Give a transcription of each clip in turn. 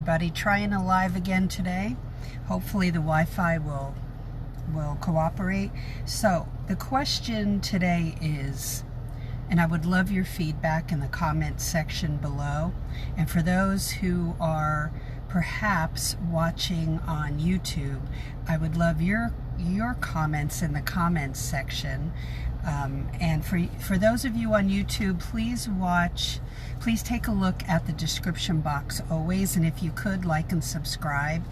Buddy, trying a live again today. Hopefully the Wi-Fi will cooperate. So the question today is, and I would love your feedback in the comments section below, and for those who are perhaps watching on YouTube, I would love your comments in the comments section. And for those of you on YouTube, please take a look at the description box always, and if you could, like and subscribe.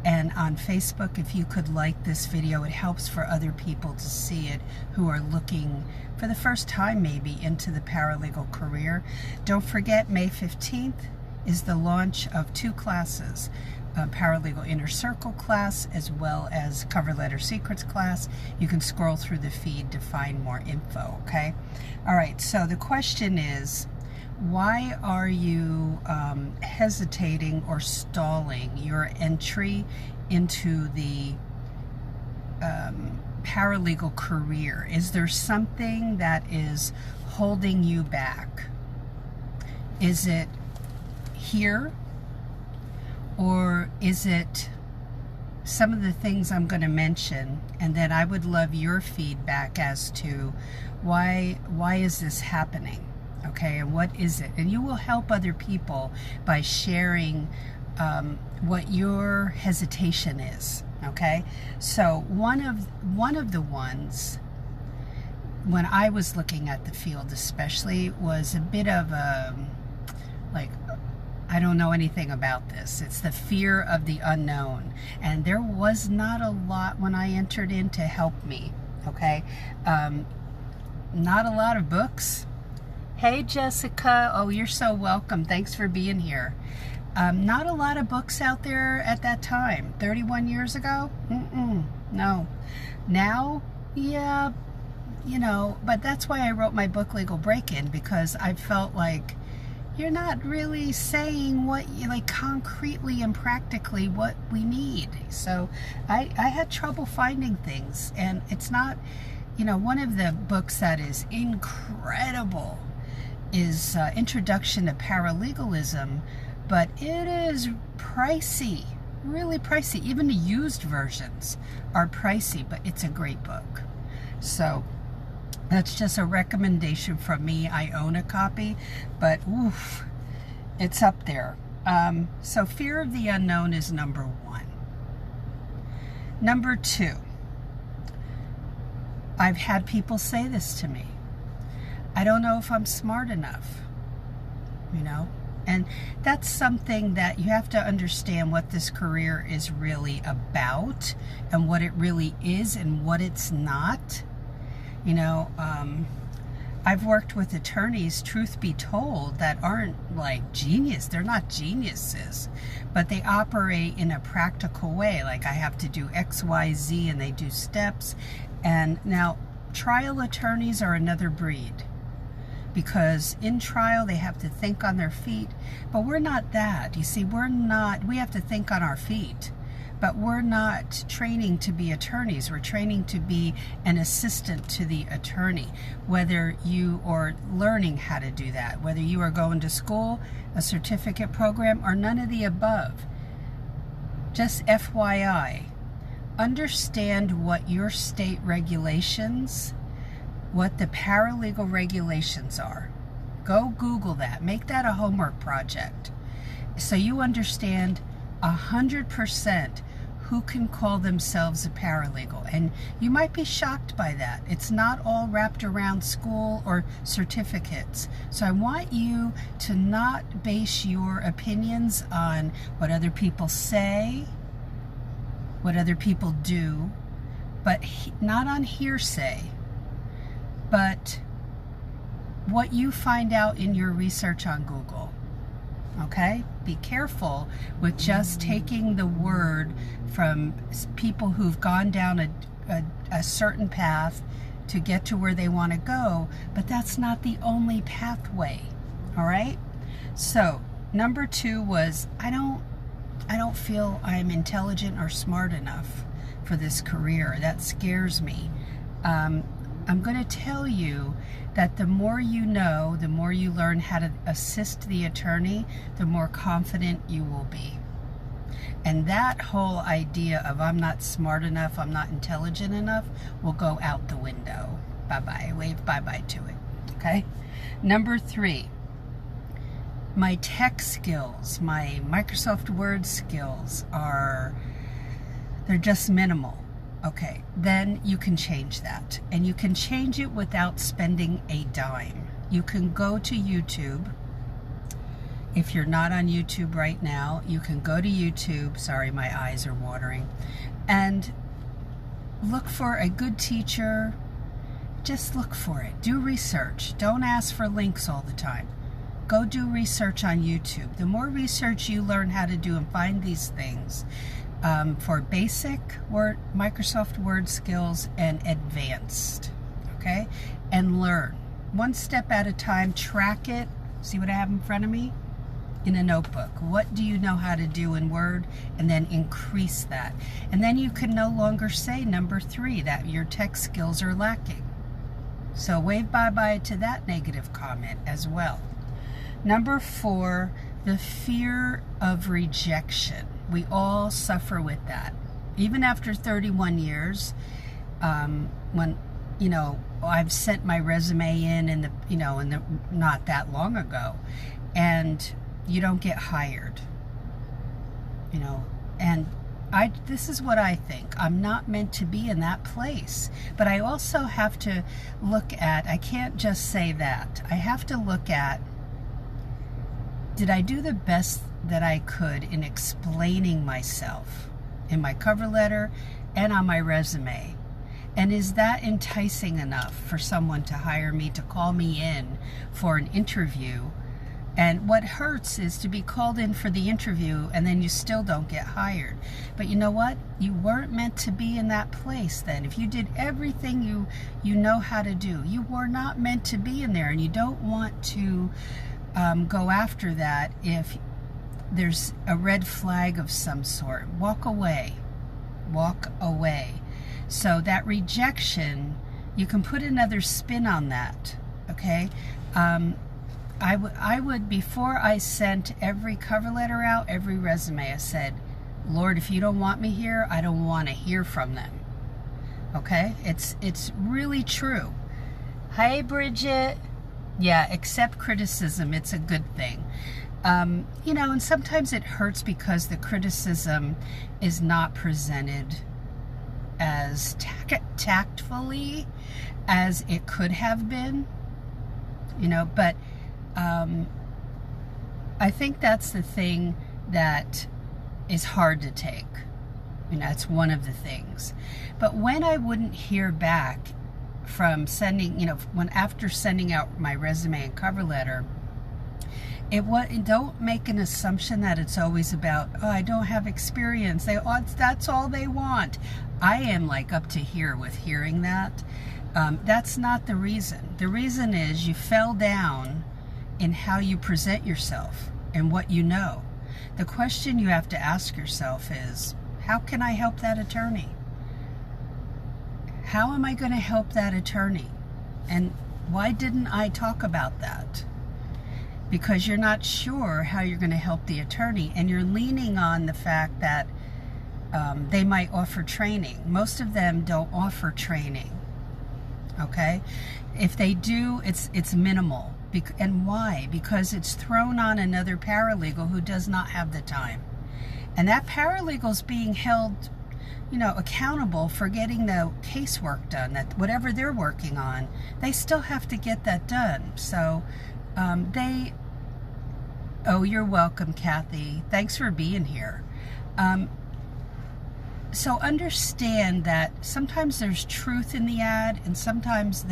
And on Facebook, if you could like this video, it helps for other people to see it who are looking for the first time maybe into the paralegal career. Don't forget, May 15th is the launch of 2 classes, Paralegal Inner Circle class as well as Cover Letter Secrets class. You can scroll through the feed to find more info, okay? All right, so the question is, why are you hesitating or stalling your entry into the paralegal career? Is there something that is holding you back? Is it here? Or is it some of the things I'm going to mention? And then I would love your feedback as to why is this happening? Okay, and what is it? And you will help other people by sharing what your hesitation is. Okay, so one of the ones, when I was looking at the field especially, was a bit of a I don't know anything about this. It's the fear of the unknown. And there was not a lot when I entered in to help me, okay? Not a lot of books. Hey, Jessica. Oh, you're so welcome. Thanks for being here. Not a lot of books out there at that time. 31 years ago? No. Now, yeah, you know, but that's why I wrote my book, Legal Break-In, because I felt like you're not really saying what you like concretely and practically what we need. So I had trouble finding things, and it's not, you know, one of the books that is incredible is Introduction to Paralegalism, but it is pricey, really pricey. Even the used versions are pricey, but it's a great book. So that's just a recommendation from me. I own a copy, but oof, it's up there. So fear of the unknown is number 1. Number 2, I've had people say this to me. I don't know if I'm smart enough, you know? And that's something that you have to understand, what this career is really about and what it really is and what it's not. You know, I've worked with attorneys, truth be told, that aren't like genius. They're not geniuses, but they operate in a practical way. Like, I have to do X, Y, Z, and they do steps. And now, trial attorneys are another breed, because in trial they have to think on their feet. But we're not that. You see, we have to think on our feet. But we're not training to be attorneys. We're training to be an assistant to the attorney, whether you are learning how to do that, whether you are going to school, a certificate program, or none of the above. Just FYI, understand what your state regulations, what the paralegal regulations are. Go Google that. Make that a homework project, so you understand 100% who can call themselves a paralegal. And you might be shocked by that. It's not all wrapped around school or certificates. So I want you to not base your opinions on what other people say, what other people do, but not on hearsay, but what you find out in your research on Google. Okay? Be careful with just taking the word from people who've gone down a certain path to get to where they want to go, but that's not the only pathway. All right? So, number 2 was, I don't feel I'm intelligent or smart enough for this career. That scares me. I'm going to tell you that the more you know, the more you learn how to assist the attorney, the more confident you will be. And that whole idea of I'm not smart enough, I'm not intelligent enough, will go out the window. Bye-bye. Wave bye-bye to it. Okay? Number 3, my tech skills, my Microsoft Word skills they're just minimal. Okay, then you can change that. And you can change it without spending a dime. You can go to YouTube. If you're not on YouTube right now, you can go to YouTube. Sorry, my eyes are watering. And look for a good teacher. Just look for it. Do research. Don't ask for links all the time. Go do research on YouTube. The more research you learn how to do and find these things for basic Microsoft Word skills and advanced, okay? And learn. One step at a time. Track it. See what I have in front of me? In a notebook. What do you know how to do in Word? And then increase that. And then you can no longer say, number 3, that your tech skills are lacking. So wave bye-bye to that negative comment as well. Number 4, the fear of rejection. We all suffer with that. Even after 31 years, when, I've sent my resume in not that long ago, and you don't get hired, and this is what I think. I'm not meant to be in that place. But I also have to look at, I can't just say that. I have to look at, did I do the best that I could in explaining myself in my cover letter and on my resume? And is that enticing enough for someone to hire me, to call me in for an interview? And what hurts is to be called in for the interview and then you still don't get hired. But you know what? You weren't meant to be in that place then. If you did everything you know how to do, you were not meant to be in there. And you don't want to go after that if there's a red flag of some sort. Walk away. Walk away. So that rejection, you can put another spin on that, okay? I would, before I sent every cover letter out, every resume, I said, Lord, if you don't want me here, I don't want to hear from them. Okay? It's really true. Hi, Bridget. Yeah, accept criticism. It's a good thing. And sometimes it hurts because the criticism is not presented as tactfully as it could have been, but I think that's the thing that is hard to take. It's one of the things. But when I wouldn't hear back from sending, after sending out my resume and cover letter, don't make an assumption that it's always about, I don't have experience. That's all they want. I am up to here with hearing that. That's not the reason. The reason is you fell down in how you present yourself and what you know. The question you have to ask yourself is, how can I help that attorney? How am I going to help that attorney? And why didn't I talk about that? Because you're not sure how you're going to help the attorney, and you're leaning on the fact that they might offer training. Most of them don't offer training. Okay? If they do, it's minimal. And why? Because it's thrown on another paralegal who does not have the time. And that paralegal's being held, accountable for getting the casework done, that whatever they're working on, they still have to get that done. So oh, you're welcome, Kathy. Thanks for being here. So understand that sometimes there's truth in the ad and sometimes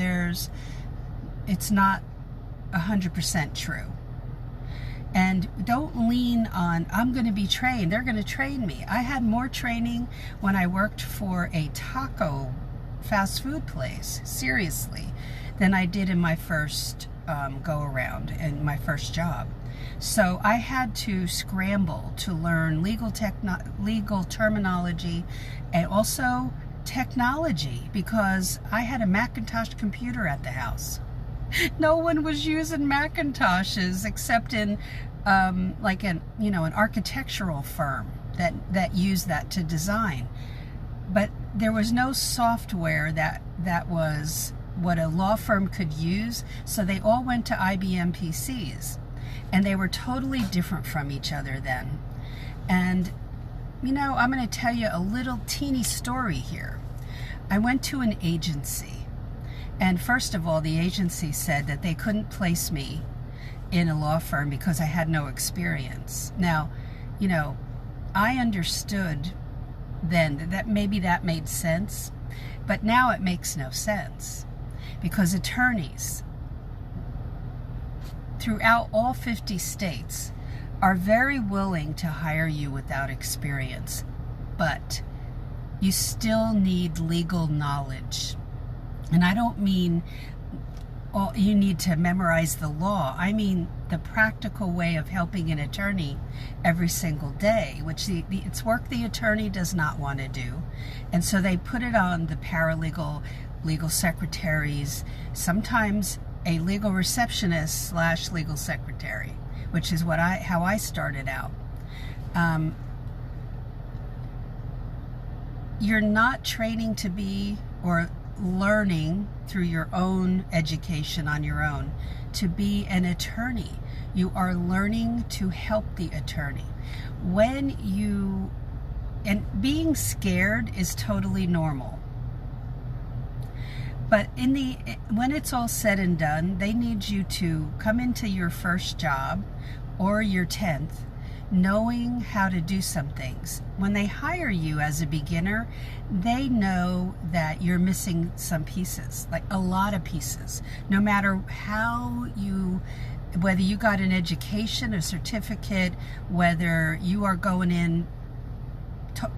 it's not 100% true. And don't lean on, I'm going to be trained. They're going to train me. I had more training when I worked for a taco fast food place, seriously, than I did in my first go around in my first job. So I had to scramble to learn legal terminology and also technology because I had a Macintosh computer at the house. No one was using Macintoshes except in like an architectural firm that used that to design. But there was no software that was what a law firm could use, so they all went to IBM PCs, and they were totally different from each other then. And I'm going to tell you a little teeny story here. I went to an agency, and first of all, the agency said that they couldn't place me in a law firm because I had no experience. Now, I understood then that maybe that made sense, but now it makes no sense, because attorneys throughout all 50 states are very willing to hire you without experience, but you still need legal knowledge. And I don't mean you need to memorize the law. I mean the practical way of helping an attorney every single day, which it's work the attorney does not want to do. And so they put it on the paralegal, legal secretaries, sometimes a legal receptionist / legal secretary, which is how I started out. You're not training to be, or learning through your own education on your own to be an attorney. You are learning to help the attorney. And being scared is totally normal. But when it's all said and done, they need you to come into your first job or your 10th knowing how to do some things. When they hire you as a beginner, they know that you're missing some pieces, like a lot of pieces. No matter whether you got an education, a certificate, whether you are going in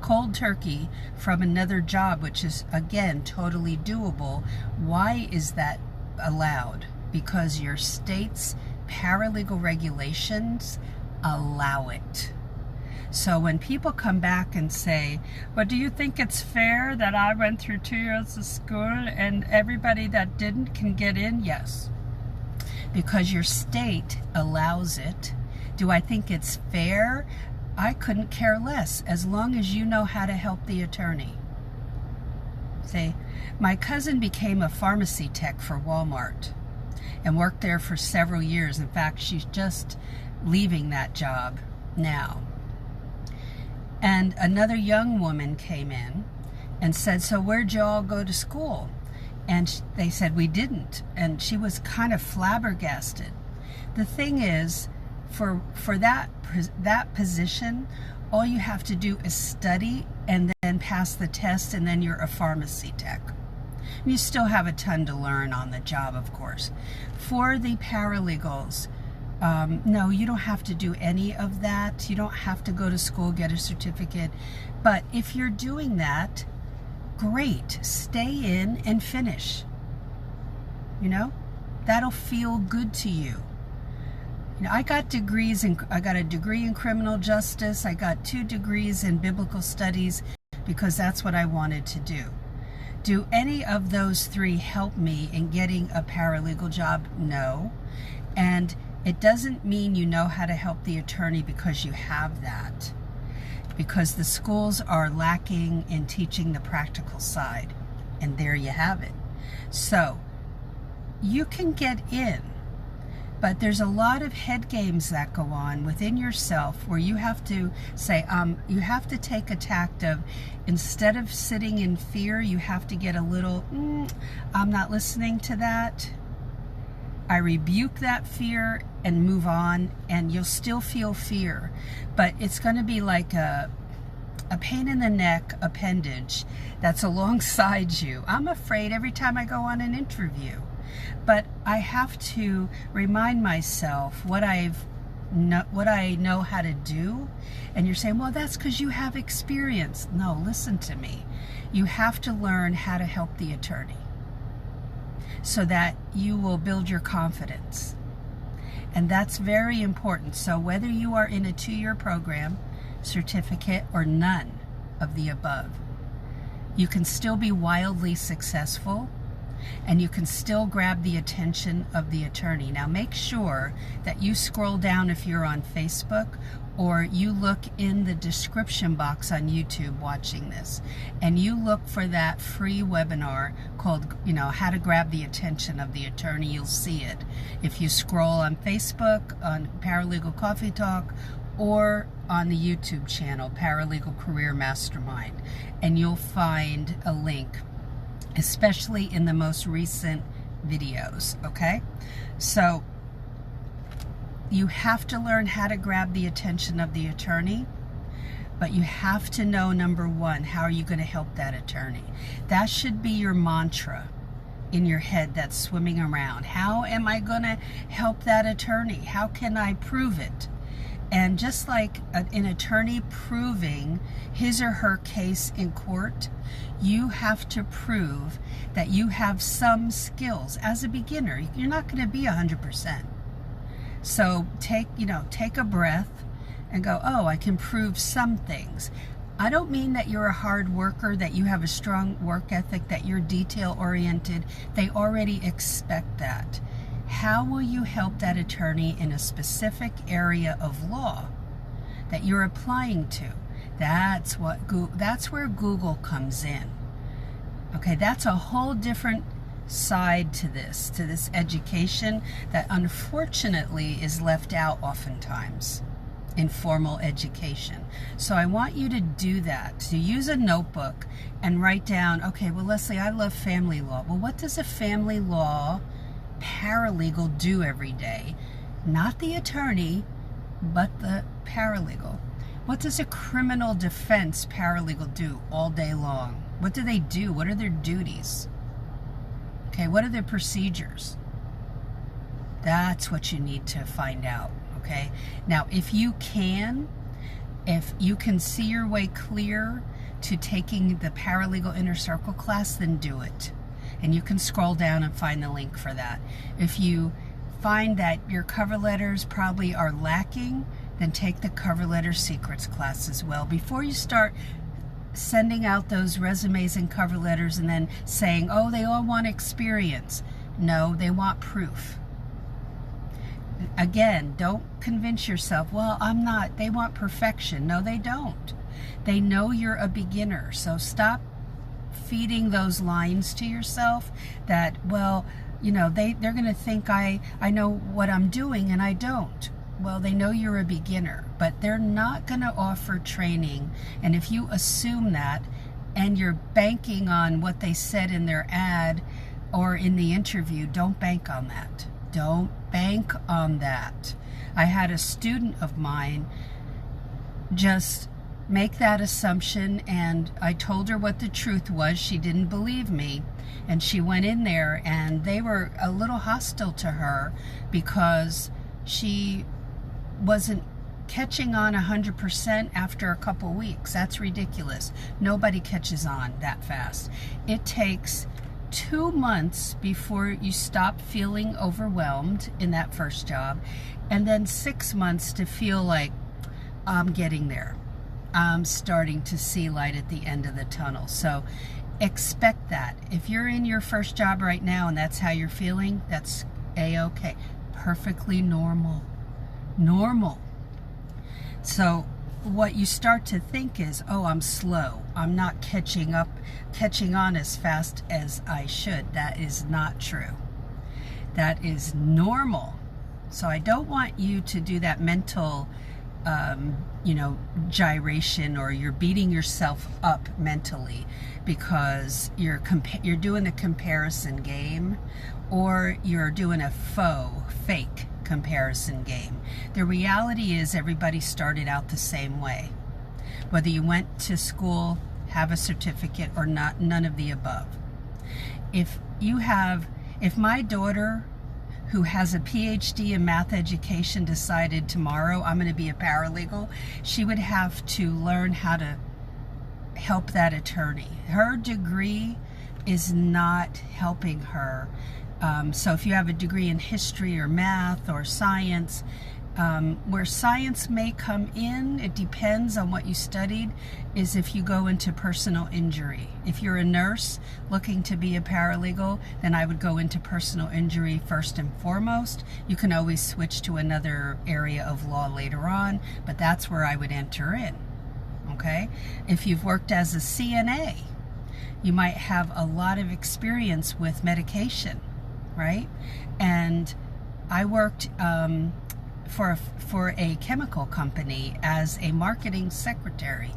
cold turkey from another job, which is, again, totally doable. Why is that allowed? Because your state's paralegal regulations allow it. So when people come back and say, well, do you think it's fair that I went through 2 years of school and everybody that didn't can get in? Yes. Because your state allows it. Do I think it's fair? I couldn't care less, as long as you know how to help the attorney. See, my cousin became a pharmacy tech for Walmart and worked there for several years. In fact, she's just leaving that job now. And another young woman came in and said, so where'd you all go to school? And they said, we didn't. And she was kind of flabbergasted. The thing is, for that position, all you have to do is study and then pass the test, and then you're a pharmacy tech. You still have a ton to learn on the job, of course. For the paralegals, no, you don't have to do any of that. You don't have to go to school, get a certificate. But if you're doing that, great. Stay in and finish. That'll feel good to you. I got degrees I got a degree in criminal justice. I got 2 degrees in biblical studies because that's what I wanted to do. Do any of those 3 help me in getting a paralegal job? No. And it doesn't mean you know how to help the attorney because you have that. Because the schools are lacking in teaching the practical side. And there you have it. So, you can get in. But there's a lot of head games that go on within yourself where you have to say, you have to take a tact of, instead of sitting in fear, you have to get a little, I'm not listening to that. I rebuke that fear and move on, and you'll still feel fear. But it's going to be like a pain in the neck appendage that's alongside you. I'm afraid every time I go on an interview. But I have to remind myself what I know how to do. And you're saying, well, that's because you have experience. No, listen to me. You have to learn how to help the attorney so that you will build your confidence. And that's very important. So whether you are in a 2-year program, certificate, or none of the above, you can still be wildly successful. and you can still grab the attention of the attorney. Now make sure that you scroll down if you're on Facebook, or you look in the description box on YouTube watching this, and you look for that free webinar called, how to grab the attention of the attorney. You'll see it if you scroll on Facebook, on Paralegal Coffee Talk, or on the YouTube channel, Paralegal Career Mastermind, and you'll find a link, especially in the most recent videos, okay? So you have to learn how to grab the attention of the attorney, but you have to know, number one, how are you going to help that attorney? That should be your mantra in your head that's swimming around. How am I going to help that attorney? How can I prove it? And just like an attorney proving his or her case in court, you have to prove that you have some skills. As a beginner, you're not going to be 100%. So take a breath and go, oh, I can prove some things. I don't mean that you're a hard worker, that you have a strong work ethic, that you're detail oriented. They already expect that. How will you help that attorney in a specific area of law that you're applying to? That's where Google comes in. Okay, that's a whole different side to this education that unfortunately is left out oftentimes in formal education. So I want you to do that, to use a notebook and write down, okay, well, Leslie, I love family law. Well, what does a family law paralegal do every day? Not the attorney, but the paralegal. What does a criminal defense paralegal do all day long? What do they do? What are their duties? Okay, what are their procedures? That's what you need to find out, okay? Now, if you can see your way clear to taking the Paralegal Inner Circle class, then do it. And you can scroll down and find the link for that. If you find that your cover letters probably are lacking, then take the cover letter secrets class as well. Before you start sending out those resumes and cover letters and then saying, oh, they all want experience. No, they want proof. Again, don't convince yourself, well, I'm not, they want perfection. No, they don't. They know you're a beginner. So stop feeding those lines to yourself that, well, they're going to think I know what I'm doing, and I don't. Well, they know you're a beginner, but they're not going to offer training. And if you assume that and you're banking on what they said in their ad or in the interview, don't bank on that. Don't bank on that. I had a student of mine just make that assumption, and I told her what the truth was. She didn't believe me, and she went in there, and they were a little hostile to her because she wasn't catching on 100% after a couple weeks. That's ridiculous. Nobody catches on that fast. It takes 2 months before you stop feeling overwhelmed in that first job, and then 6 months to feel like, I'm getting there. I'm starting to see light at the end of the tunnel. So expect that. If you're in your first job right now and that's how you're feeling, that's A-okay. Perfectly normal. Normal. So what you start to think is, oh, I'm slow. I'm not catching on as fast as I should. That is not true. That is normal. So I don't want you to do that mental gyration, or you're beating yourself up mentally because you're doing the comparison game, or you're doing a fake comparison game. The reality is everybody started out the same way. Whether you went to school, have a certificate, or not, none of the above. If my daughter, who has a PhD in math education, decided tomorrow I'm going to be a paralegal, she would have to learn how to help that attorney. Her degree is not helping her. So if you have a degree in history or math or science, Where science may come in, it depends on what you studied, is if you go into personal injury. If you're a nurse looking to be a paralegal, then I would go into personal injury first and foremost. You can always switch to another area of law later on, but that's where I would enter in. Okay? If you've worked as a CNA, you might have a lot of experience with medication, right? And I worked for a chemical company as a marketing secretary.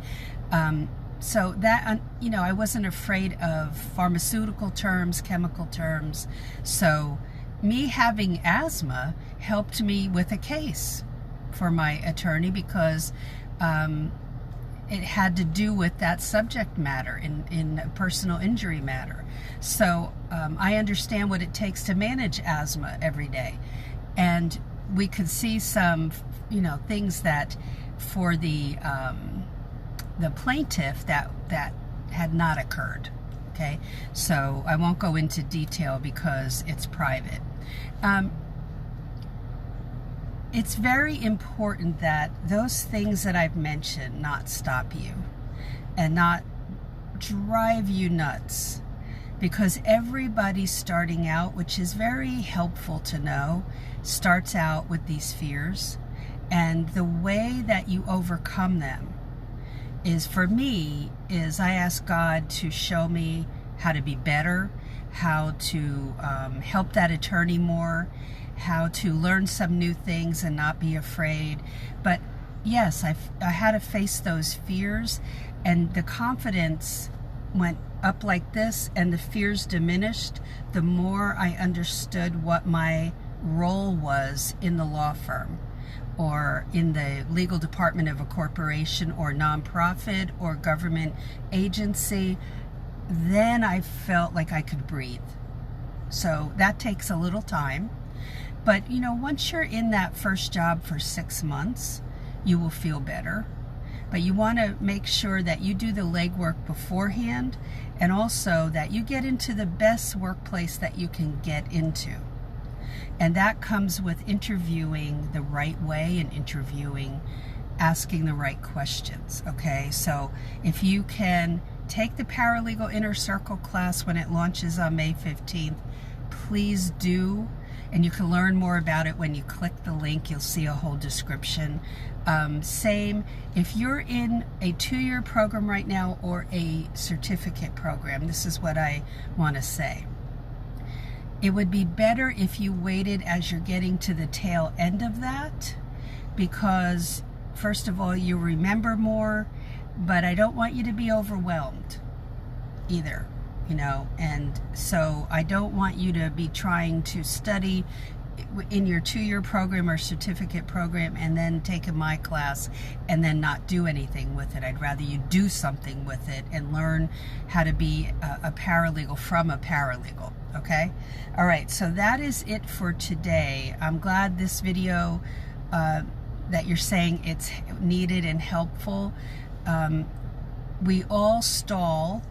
So that, I wasn't afraid of pharmaceutical terms, chemical terms. So me having asthma helped me with a case for my attorney because it had to do with that subject matter in a personal injury matter. So I understand what it takes to manage asthma every day. And we could see some, things that for the plaintiff that had not occurred. Okay, so I won't go into detail because it's private. It's very important that those things that I've mentioned not stop you and not drive you nuts, because everybody starting out, which is very helpful to know, starts out with these fears, and the way that you overcome them is, for me, is I ask God to show me how to be better, how to help that attorney more, how to learn some new things and not be afraid. But yes, I had to face those fears, and the confidence went up like this and the fears diminished the more I understood what my role was in the law firm or in the legal department of a corporation or nonprofit or government agency. Then I felt like I could breathe. So that takes a little time. But, once you're in that first job for 6 months, you will feel better. But you want to make sure that you do the legwork beforehand, and also that you get into the best workplace that you can get into. And that comes with interviewing the right way and asking the right questions, okay? So if you can take the Paralegal Inner Circle class when it launches on May 15th, please do. And you can learn more about it when you click the link. You'll see a whole description. Same, if you're in a 2-year program right now or a certificate program, this is what I want to say. It would be better if you waited as you're getting to the tail end of that, because first of all, you remember more, but I don't want you to be overwhelmed either. And so I don't want you to be trying to study in your 2-year program or certificate program and then take my class and then not do anything with it. I'd rather you do something with it and learn how to be a paralegal from a paralegal, okay? All right, so that is it for today. I'm glad this video, that you're saying it's needed and helpful. We all stall,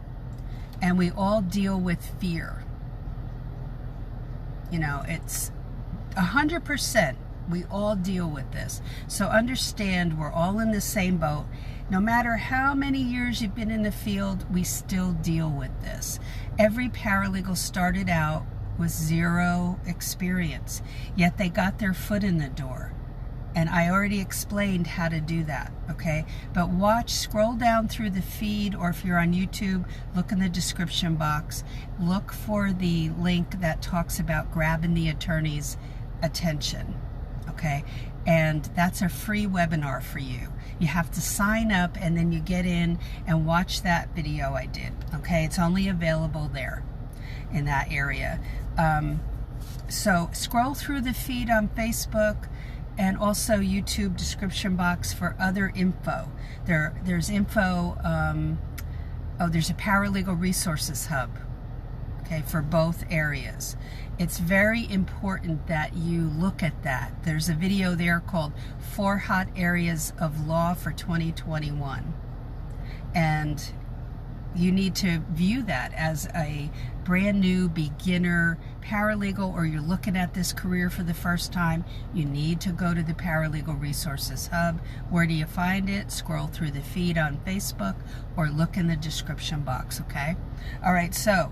and we all deal with fear. It's 100%. We all deal with this. So understand, we're all in the same boat. No matter how many years you've been in the field, we still deal with this. Every paralegal started out with 0 experience, yet they got their foot in the door. And I already explained how to do that, okay? But scroll down through the feed, or if you're on YouTube, look in the description box. Look for the link that talks about grabbing the attorney's attention, okay? And that's a free webinar for you. You have to sign up, and then you get in and watch that video I did, okay? It's only available there in that area. So scroll through the feed on Facebook, and also YouTube description box for other info. There's info, there's a Paralegal Resources Hub, okay, for both areas. It's very important that you look at that. There's a video there called 4 Hot Areas of Law for 2021. And you need to view that as a brand new beginner paralegal, or you're looking at this career for the first time. You need to go to the Paralegal Resources Hub. Where do you find it? Scroll through the feed on Facebook or look in the description box, okay? All right, so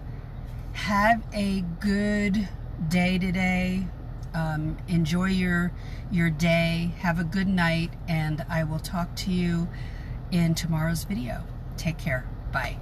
have a good day today. Enjoy your day. Have a good night, and I will talk to you in tomorrow's video. Take care. Bye.